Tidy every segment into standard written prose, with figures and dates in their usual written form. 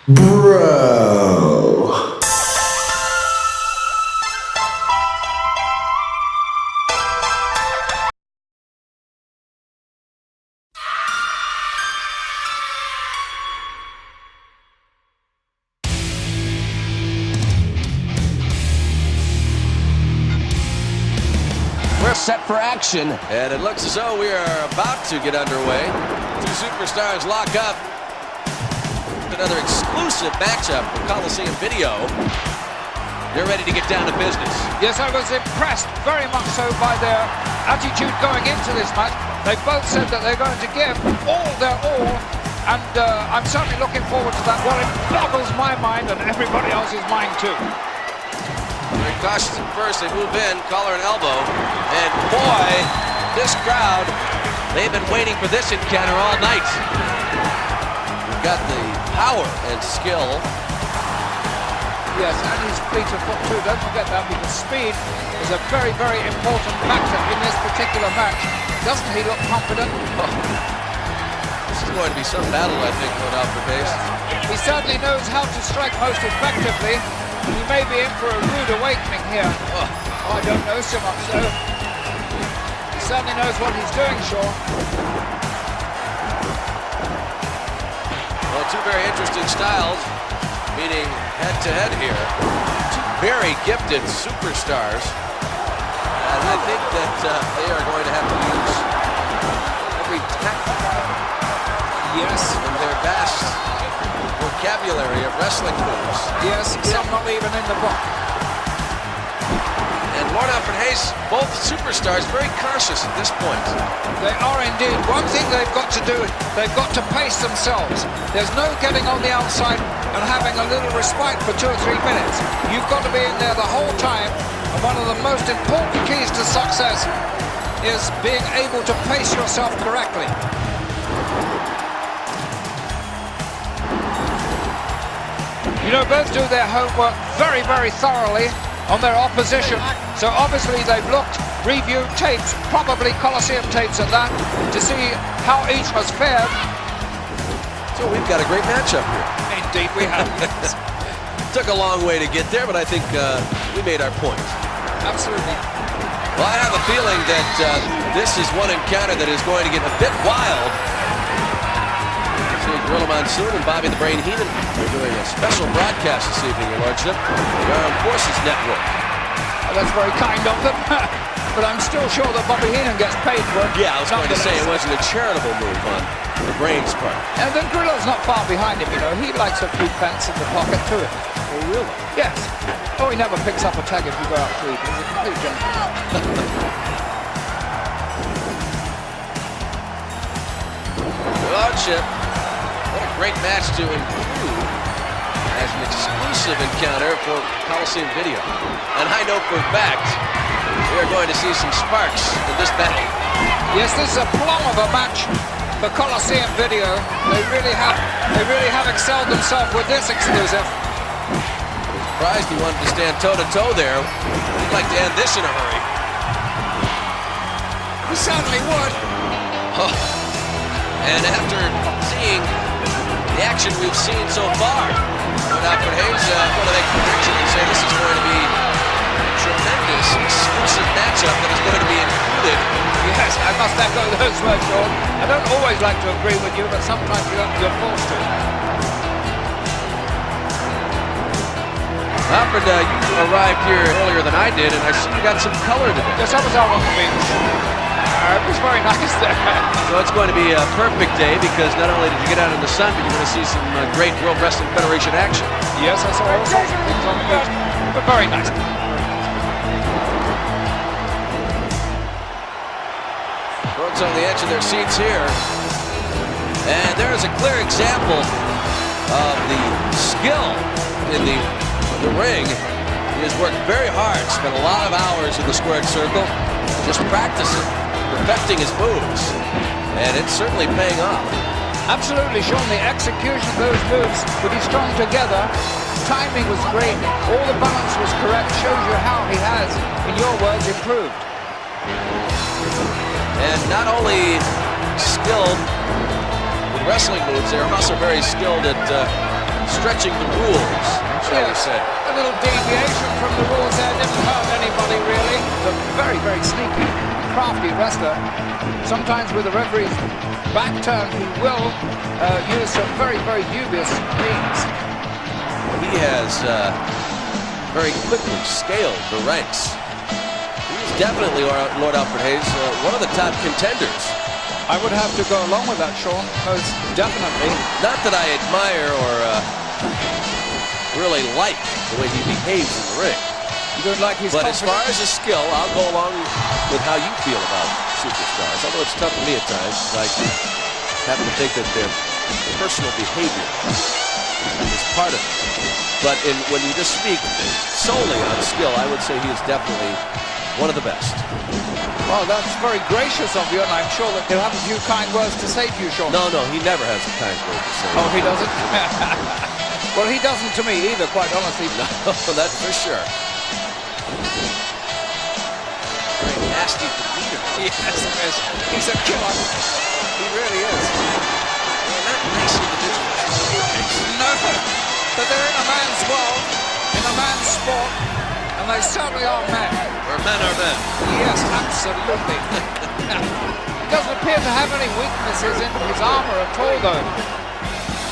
Bro. We're set for action, and it looks as though we are about to get underway. Two superstars lock up. Another exclusive matchup for Coliseum Video. They're ready to get down to business. Yes, I was impressed very much so by their attitude going into this match. They both said that they're going to give all their all, and I'm certainly looking forward to that. Well, it boggles my mind and everybody else's mind too. Very cautious at first. They move in, collar and elbow, and boy, this crowd, they've been waiting for this encounter all night. We've got the power and skill. Yes, and his fleet of foot too. Don't forget that, because speed is a very, very important factor in this particular match. Doesn't he look confident? Oh. This is going to be some battle, I think, going off the base. He certainly knows how to strike most effectively. He may be in for a rude awakening here. Oh, I don't know so much so. He certainly knows what he's doing, Sean. Well, two very interesting styles meeting head-to-head here. Two very gifted superstars. And I think that they are going to have to use every tactic, yes, in their vast vocabulary of wrestling moves. Yes, some not even in the book. And Lord Alfred Hayes, both superstars, very cautious at this point. They are indeed. One thing they've got to do, they've got to pace themselves. There's no getting on the outside and having a little respite for 2 or 3 minutes. You've got to be in there the whole time. And one of the most important keys to success is being able to pace yourself correctly. You know, both do their homework very, very thoroughly on their opposition. So obviously they've looked, reviewed tapes, probably Coliseum tapes at that, to see how each has fared. So we've got a great matchup here. Indeed we have. Took a long way to get there, but I think we made our point. Absolutely. Well, I have a feeling that this is one encounter that is going to get a bit wild. Gorilla Monsoon and Bobby the Brain Heenan. We're doing a special broadcast this evening, Your Lordship, the Armed Forces Network. Oh, that's very kind of them. But I'm still sure that Bobby Heenan gets paid for it. Yeah, I was going to say it wasn't a charitable move on the Brain's part. And then Gorilla's not far behind him, you know. He likes a few pence in the pocket too. Oh, really? Yes. Oh, he never picks up a tag if you go out to eat. He's a complete gentleman. Lordship. What a great match to include as an exclusive encounter for Coliseum Video. And I know for a fact we are going to see some sparks in this battle. Yes, this is a plum of a match for Coliseum Video. They really have excelled themselves with this exclusive. Surprised he wanted to stand toe-to-toe there. He'd like to end this in a hurry. He certainly would. Oh. And after seeing the action we've seen so far, Lord Alfred Hayes, what do they prediction and say this is going to be a tremendous exclusive matchup that is going to be included. Yes, I must echo those words, Sean. I don't always like to agree with you, but sometimes you're forced to. Alfred, you arrived here earlier than I did, and I see you got some color today. Yes, I was out on the beach. It was very nice there. So it's going to be a perfect day because not only did you get out in the sun, but you're going to see some great World Wrestling Federation action. Yes, I saw all sorts of things on the beach, but very nice. Folks on the edge of their seats here. And there is a clear example of the skill in the ring. He has worked very hard, spent a lot of hours in the squared circle, just practicing, perfecting his moves, and it's certainly paying off. Absolutely, Sean. The execution of those moves would be strung together. Timing was great. All the balance was correct. Shows you how he has, in your words, improved. And not only skilled with wrestling moves, they're also very skilled at stretching the rules, shall we say. A little deviation from the rules there didn't hurt anybody really. A very, very sneaky, crafty wrestler. Sometimes with the referee's back turn, he will use some very, very dubious means. He has very quickly scaled the ranks. He's definitely, Lord Alfred Hayes, one of the top contenders. I would have to go along with that, Sean, most definitely. Not that I admire or really like the way he behaves in the ring. You don't like his But confidence? as far as his skill, I'll go along with how you feel about superstars. Although it's tough for me at times, because I happen to think that their personal behavior is part of it. But when you just speak solely on skill, I would say he is definitely one of the best. Well, that's very gracious of you, and I'm sure that he'll have a few kind words to say to you, Sean. No, he never has a kind word to say. Oh, he doesn't? Well, he doesn't to me either, quite honestly. No, that's for sure. Very nasty demeanor. Yes, he's a killer. He really is. They're not nice individuals. No, but they're in a man's world, in a man's sport, and they certainly are men. Where men are men. Yes, absolutely. He doesn't appear to have any weaknesses in his armor at all, though.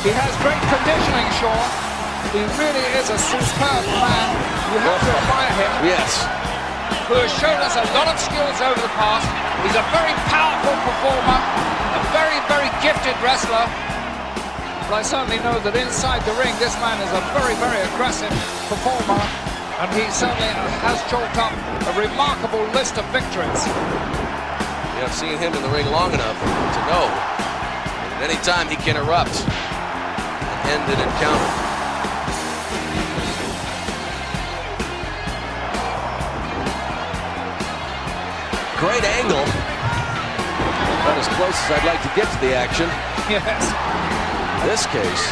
He has great conditioning, Sean. He really is a superb man. You have to admire him. Yes. Who has shown us a lot of skills over the past. He's a very powerful performer, a very, very gifted wrestler. But I certainly know that inside the ring, this man is a very, very aggressive performer, and he certainly has chalked up a remarkable list of victories. I've seen him in the ring long enough to know that at any time he can erupt and end an encounter. Great angle. Not as close as I'd like to get to the action. Yes. In this case.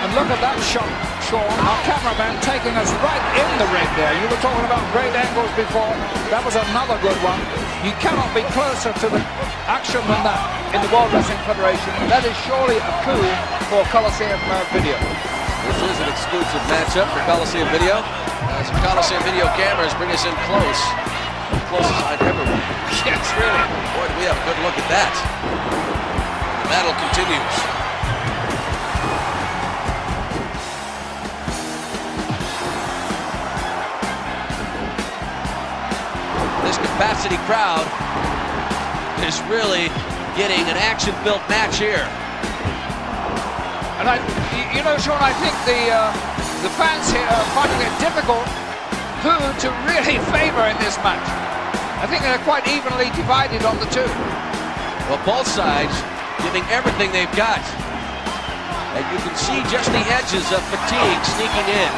And look at that shot, Sean. Our cameraman taking us right in the ring there. You were talking about great angles before. That was another good one. You cannot be closer to the action than that in the World Wrestling Federation. That is surely a coup for Coliseum Video. This is an exclusive matchup for Coliseum Video. As the Coliseum Video cameras bring us in close. As close as I've ever been. Yes, really. Boy, do we have a good look at that. The battle continues. This capacity crowd is really getting an action-filled match here. And you know, Sean, I think the fans here are finding it difficult who to really favor in this match. I think they're quite evenly divided on the two. Well, both sides giving everything they've got. And you can see just the edges of fatigue sneaking in.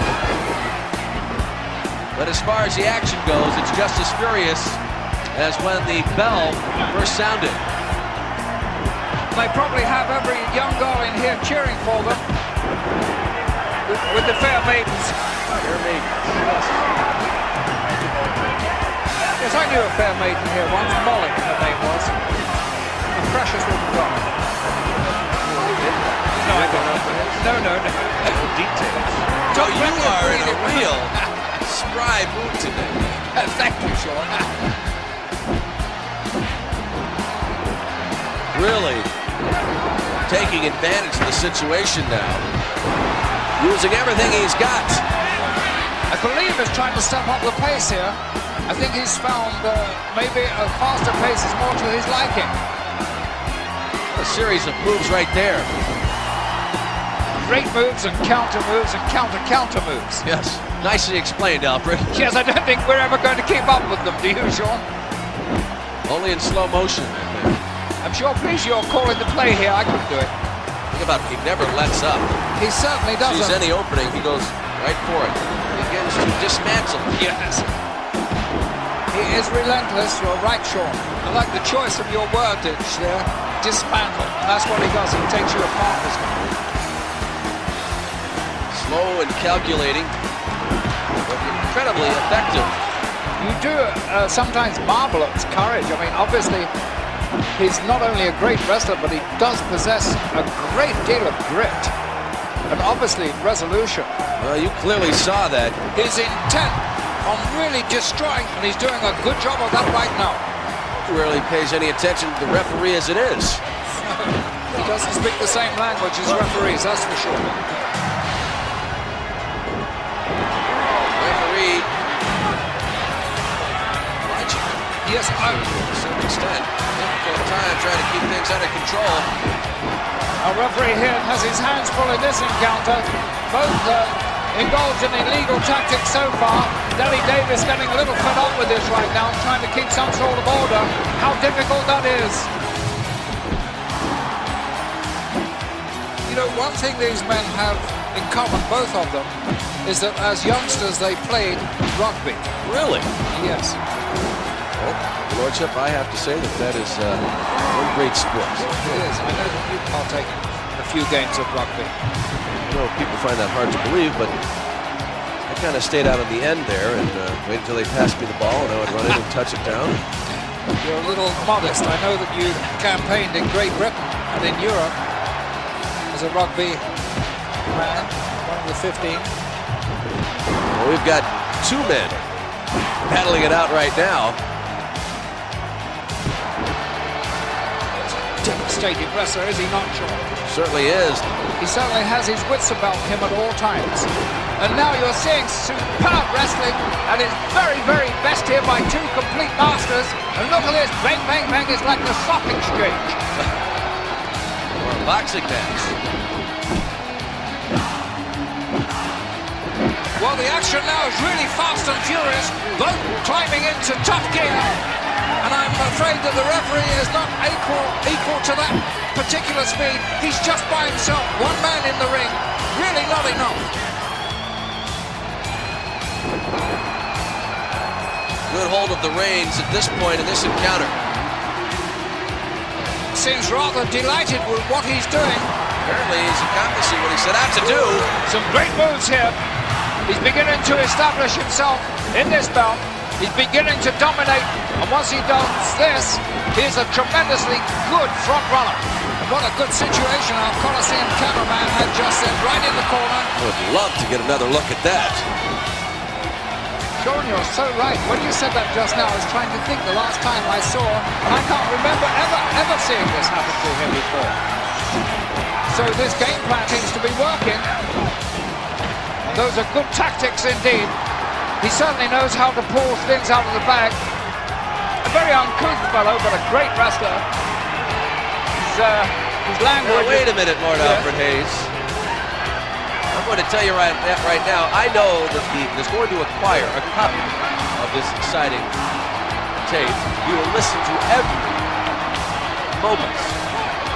But as far as the action goes, it's just as furious as when the bell first sounded. They probably have every young girl in here cheering for them with the fair maidens. Fair maidens. Yes, I knew a fair maiden here once. Molly, her name was. A precious little girl. No, I don't know. No. Details. So you are in a real spry mood today. Thank you, Sean. Really taking advantage of the situation now. Using everything he's got. I believe he's trying to step up the pace here. I think he's found maybe a faster pace is more to his liking. A series of moves right there. Great moves and counter moves and counter moves. Yes, nicely explained, Alfred. Yes, I don't think we're ever going to keep up with them, do you, Sean? Only in slow motion, I think. I'm sure, please, you're calling the play here. I couldn't do it. Think about it, he never lets up. He certainly doesn't. Sees any opening, he goes right for it. He begins to dismantle. Yes. He is relentless, you're right, Sean. I like the choice of your wordage there. Dismantle. That's what he does. He takes you apart this time. Slow and calculating, but incredibly effective. You do sometimes marvel at his courage. I mean, obviously, he's not only a great wrestler, but he does possess a great deal of grit. and obviously resolution. Well, you clearly saw that. He's intent on really destroying, and he's doing a good job of that right now. He rarely pays any attention to the referee as it is. He doesn't speak the same language as referees, that's for sure. Referee watching him. Yes, To a certain extent. Difficult time trying to keep things under control. our referee here has his hands full in this encounter. Both indulged in illegal tactics so far. Danny Davis getting a little fed up with this right now, trying to keep some sort of order. How difficult that is. You know, one thing these men have in common, both of them, is that as youngsters they played rugby. Really? Yes. Well, Your Lordship, I have to say that is one great sport. It is. I know that you've partaken in a few games of rugby. I know people find that hard to believe, but I kind of stayed out on the end there and waited until they passed me the ball and I would run in and touch it down. You're a little modest. I know that you campaigned in Great Britain and in Europe as a rugby man, one of the 15. Well, we've got two men battling it out right now. Devastating wrestler, is he not, Sean? Certainly is. He certainly has his wits about him at all times. And now you're seeing superb wrestling at his very, very best here by two complete masters. And look at this, bang, bang, bang, it's like the stock exchange. Or a boxing match. Well, the action now is really fast and furious, both climbing into tough gear. And I'm afraid that the referee is not equal to that particular speed. He's just by himself, one man in the ring. Really not enough. Good hold of the reins at this point in this encounter. Seems rather delighted with what he's doing. Apparently he's accomplishing what he set out to do. Some great moves here. He's beginning to establish himself in this bout. He's beginning to dominate, and once he does this, he's a tremendously good front runner. And what a good situation our Coliseum cameraman had just then, right in the corner. I would love to get another look at that. Sean, you're so right. When you said that just now, I was trying to think the last time I saw, and I can't remember ever seeing this happen to him before. So this game plan seems to be working. And those are good tactics indeed. He certainly knows how to pull things out of the bag. A very uncouth fellow, but a great wrestler. His language... Now, wait a minute, Lord Alfred Hayes. I'm going to tell you right now, I know that is going to acquire a copy of this exciting tape. You will listen to every moment.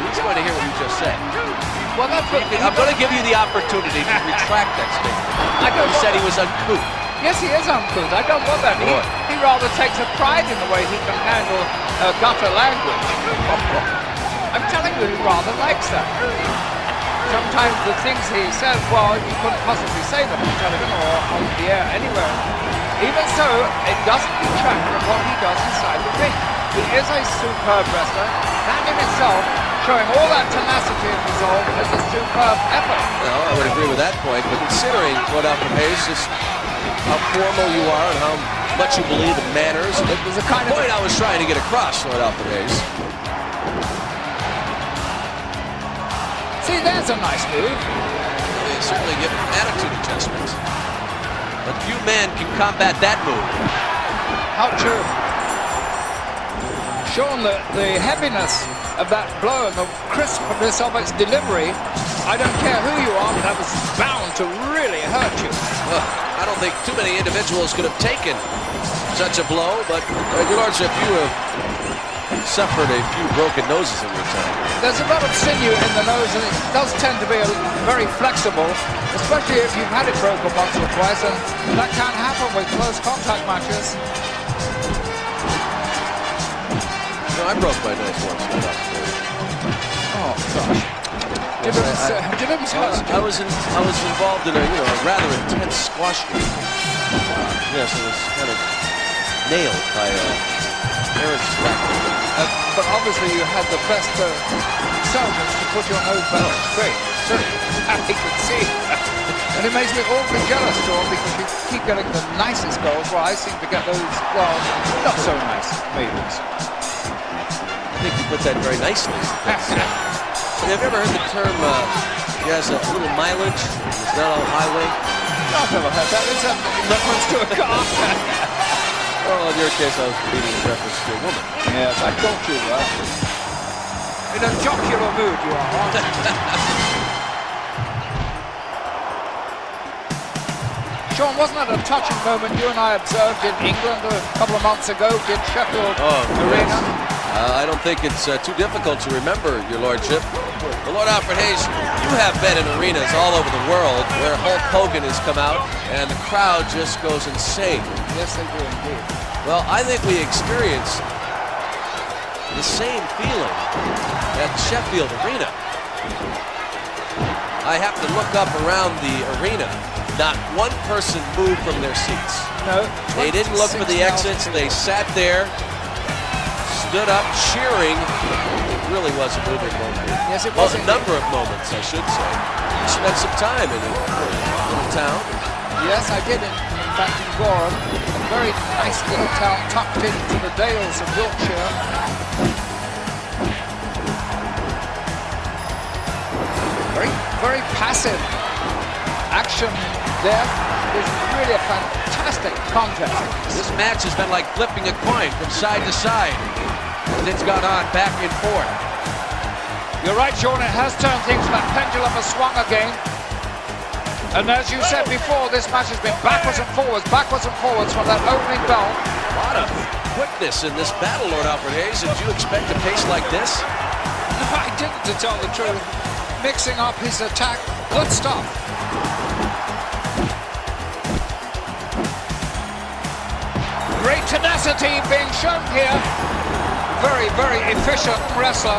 He's going to hear what you just said. Well, that's what... I'm going to give you the opportunity to retract that statement. You said he was uncouth. Yes, he is uncouth. I don't want that. He rather takes a pride in the way he can handle gutter language. I'm telling you, he rather likes that. Sometimes the things he says, well, you couldn't possibly say them on television or on the air anywhere. Even so, it doesn't detract from what he does inside the ring. He is a superb wrestler. That in itself, showing all that tenacity and resolve, is a superb effort. Well, I would agree with that point, but considering Lord Alfred Hayes, just how formal you are and how much you believe in manners, it was a kind of point I was trying to get across, Lord Alfred Hayes. See, there's a nice move. They certainly give an attitude adjustment. But few men can combat that move. How true. Sean, the heaviness of that blow and the crispness of its delivery, I don't care who you are, that was bound to really hurt you. Well, I don't think too many individuals could have taken such a blow, but Your Lordship, you have suffered a few broken noses in your time. There's a lot of sinew in the nose, and it does tend to be very flexible, especially if you've had it broken once or twice, and that can happen with close contact matches. No, I broke my nose once. Oh, gosh. I was involved in a rather intense squash game. Yes, it was kind of nailed by Aaron Slack. But obviously you had the best intelligence to put your nose back straight. Certainly, as you can see. And it makes me awfully jealous, Sean, because you keep getting the nicest goals, while I seem to get those, well, not so nice maybes. I think you put that very nicely. Have you ever heard the term, he has a little mileage, it's not all highway? No, I've never heard that. It's a reference to a car. Well, in your case, I was reading in reference to a woman. Yes, I thought you were. In a jocular mood you are, aren't you? Sean, wasn't that a touching moment you and I observed in England a couple of months ago? Did Sheffield Arena? I don't think it's too difficult to remember, Your Lordship. Well, Lord Alfred Hayes, you have been in arenas all over the world where Hulk Hogan has come out and the crowd just goes insane. Yes, they do indeed. Well, I think we experienced the same feeling at the Sheffield Arena. I have to look up around the arena. Not one person moved from their seats. No. They didn't look for the exits. They sat there, stood up, cheering. It really was a moving moment. Yes, it was. Well, a number of moments, I should say. You spent some time in a little town. Yes, I did. In fact, in Gorham, a very nice little town tucked into the dales of Wiltshire. Very, very passive action there. It's really a fantastic contest. This match has been like flipping a coin from side to side. And it's gone on back and forth. You're right, Sean, it has turned things. That pendulum has swung again. And as you said before, this match has been backwards and forwards from that opening bell. A lot of quickness in this battle, Lord Alfred Hayes. Did you expect a pace like this? No, I didn't, to tell the truth. Mixing up his attack, good stuff. Great tenacity being shown here. Very, very efficient wrestler.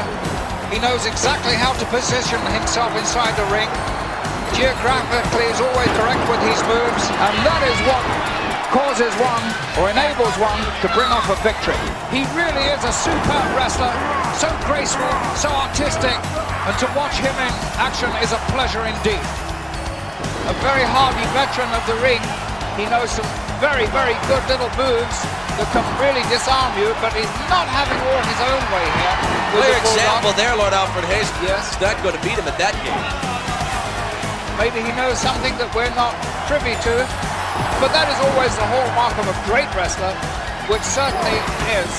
He knows exactly how to position himself inside the ring. Geographically is always correct with his moves, and that is what causes one, or enables one, to bring off a victory. He really is a superb wrestler, so graceful, so artistic, and to watch him in action is a pleasure indeed. A very hardy veteran of the ring. He knows some very, very good little moves that can really disarm you, but he's not having all his own way here. Clear example there, Lord Alfred Hayes. Yes. He's not going to beat him at that game. Maybe he knows something that we're not privy to, but that is always the hallmark of a great wrestler, which certainly is.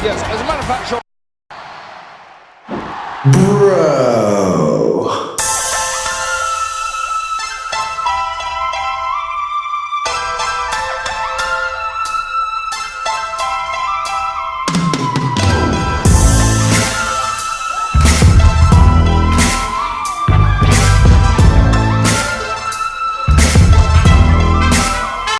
Yes, as a matter of fact, Sean. Bro.